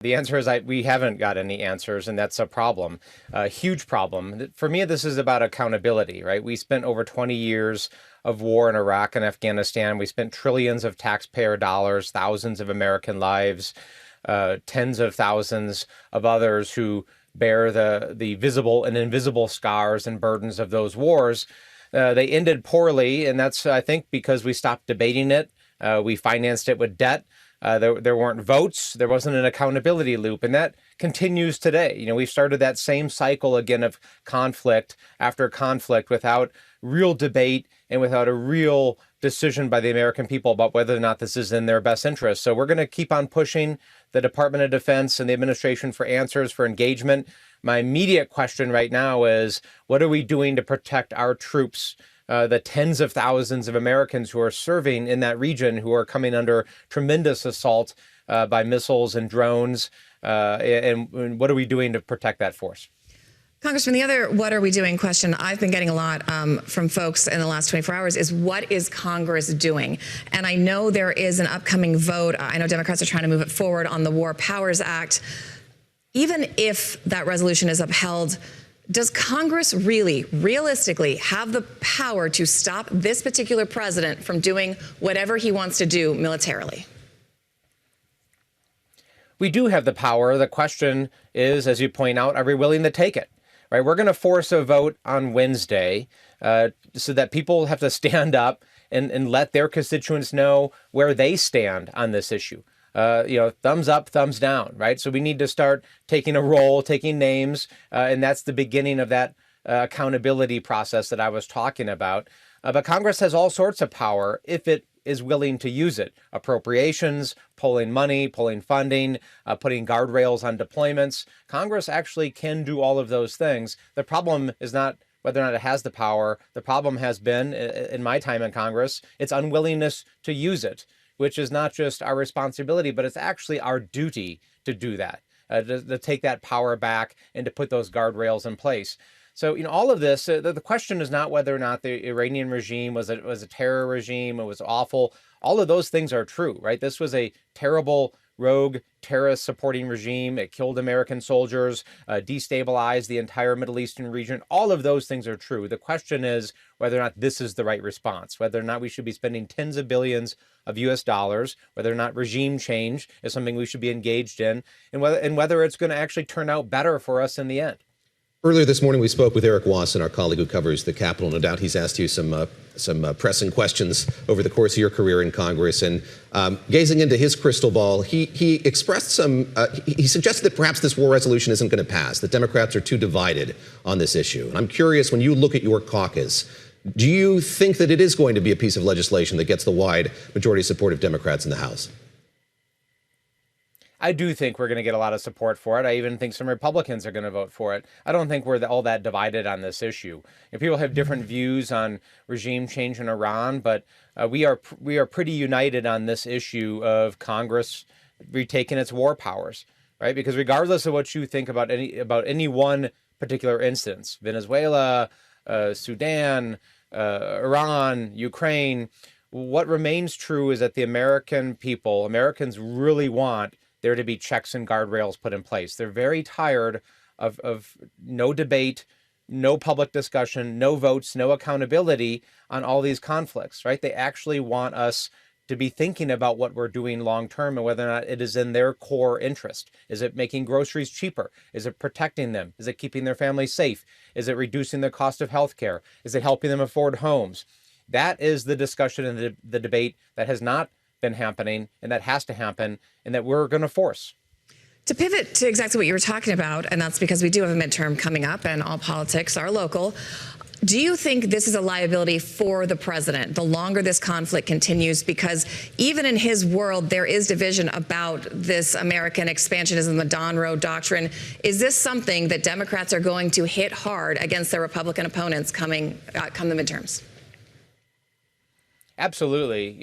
The answer is we haven't got any answers, and that's a problem, a huge problem. For me, this is about accountability, right? We spent over 20 years of war in Iraq and Afghanistan. We spent trillions of taxpayer dollars, thousands of American lives, tens of thousands of others who bear the visible and invisible scars and burdens of those wars. They ended poorly, and that's, I think, because we stopped debating it. We financed it with debt. There weren't votes. There wasn't an accountability loop. And that continues today. You know, we've started that same cycle again of conflict after conflict without real debate and without a real decision by the American people about whether or not this is in their best interest. So we're going to keep on pushing the Department of Defense and the administration for answers, for engagement. My immediate question right now is, what are we doing to protect our troops? The tens of thousands of Americans who are serving in that region, who are coming under tremendous assault by missiles and drones. And what are we doing to protect that force? Congressman, the other what are we doing question I've been getting a lot from folks in the last 24 hours is, what is Congress doing? And I know there is an upcoming vote. I know Democrats are trying to move it forward on the War Powers Act. Even if that resolution is upheld, does Congress really, realistically, have the power to stop this particular president from doing whatever he wants to do militarily? We do have the power. The question is, as you point out, are we willing to take it? Right? We're going to force a vote on Wednesday so that people have to stand up and let their constituents know where they stand on this issue. Thumbs up, thumbs down, right? So we need to start taking a roll, taking names, and that's the beginning of that accountability process that I was talking about. But Congress has all sorts of power if it is willing to use it. Appropriations, pulling money, pulling funding, putting guardrails on deployments. Congress actually can do all of those things. The problem is not whether or not it has the power. The problem has been, in my time in Congress, its unwillingness to use it, which is not just our responsibility, but it's actually our duty to do that, to take that power back and to put those guardrails in place. So, all of this, the question is not whether or not the Iranian regime was a terror regime, it was awful. All of those things are true, right? This was a terrible, rogue, terrorist supporting regime. It killed American soldiers, destabilized the entire Middle Eastern region. All of those things are true. The question is whether or not this is the right response, whether or not we should be spending tens of billions of US dollars, whether or not regime change is something we should be engaged in, and whether it's going to actually turn out better for us in the end. Earlier this morning, we spoke with Eric Wasson, our colleague who covers the Capitol. No doubt he's asked you some pressing questions over the course of your career in Congress. And gazing into his crystal ball, he expressed he suggested that perhaps this war resolution isn't going to pass, that Democrats are too divided on this issue. And I'm curious, when you look at your caucus, do you think that it is going to be a piece of legislation that gets the wide majority support of Democrats in the House? I do think we're going to get a lot of support for it. I even think some Republicans are going to vote for it. I don't think we're all that divided on this issue. People have different views on regime change in Iran, but we are pretty united on this issue of Congress retaking its war powers, right? Because regardless of what you think about any one particular instance, Venezuela, Sudan, Iran, Ukraine, what remains true is that the American people, Americans really want there to be checks and guardrails put in place. They're very tired of no debate, no public discussion, no votes, no accountability on all these conflicts, right? They actually want us to be thinking about what we're doing long term and whether or not it is in their core interest. Is it making groceries cheaper? Is it protecting them? Is it keeping their families safe? Is it reducing the cost of health care? Is it helping them afford homes? That is the discussion and the debate that has not been happening and that has to happen and that we're going to force. To pivot to exactly what you were talking about, and that's because we do have a midterm coming up and all politics are local. Do you think this is a liability for the president the longer this conflict continues? Because even in his world, there is division about this American expansionism, the Don Road doctrine. Is this something that Democrats are going to hit hard against their Republican opponents come the midterms? Absolutely.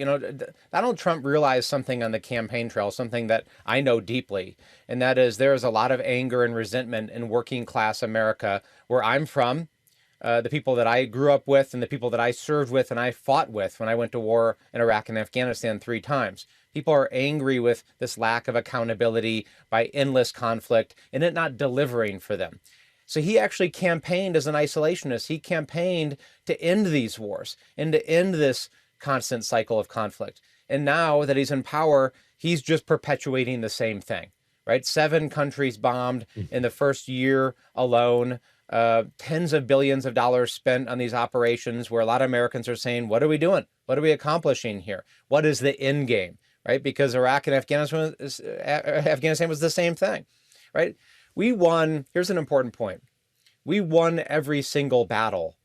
Donald Trump realized something on the campaign trail, something that I know deeply, and that is there is a lot of anger and resentment in working class America where I'm from. the people that I grew up with and the people that I served with and I fought with when I went to war in Iraq and Afghanistan 3 times. People are angry with this lack of accountability by endless conflict and it not delivering for them. So he actually campaigned as an isolationist. He campaigned to end these wars and to end this constant cycle of conflict. And now that he's in power, he's just perpetuating the same thing, right? 7 countries bombed in the first year alone. Tens of billions of dollars spent on these operations where a lot of Americans are saying, what are we doing? What are we accomplishing here? What is the end game, right? Because Iraq and Afghanistan was the same thing, right? We won, here's an important point. We won every single battle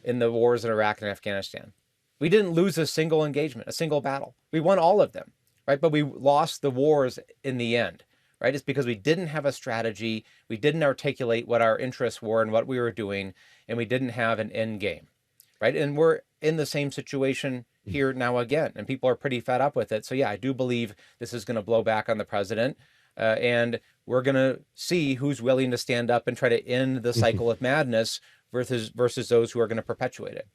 in the wars in Iraq and Afghanistan. We didn't lose a single engagement, a single battle. We won all of them, right? But we lost the wars in the end, right? It's because we didn't have a strategy. We didn't articulate what our interests were and what we were doing, and we didn't have an end game, right? And we're in the same situation here now again, and people are pretty fed up with it. So yeah, I do believe this is going to blow back on the president. And we're going to see who's willing to stand up and try to end the cycle of madness versus those who are going to perpetuate it.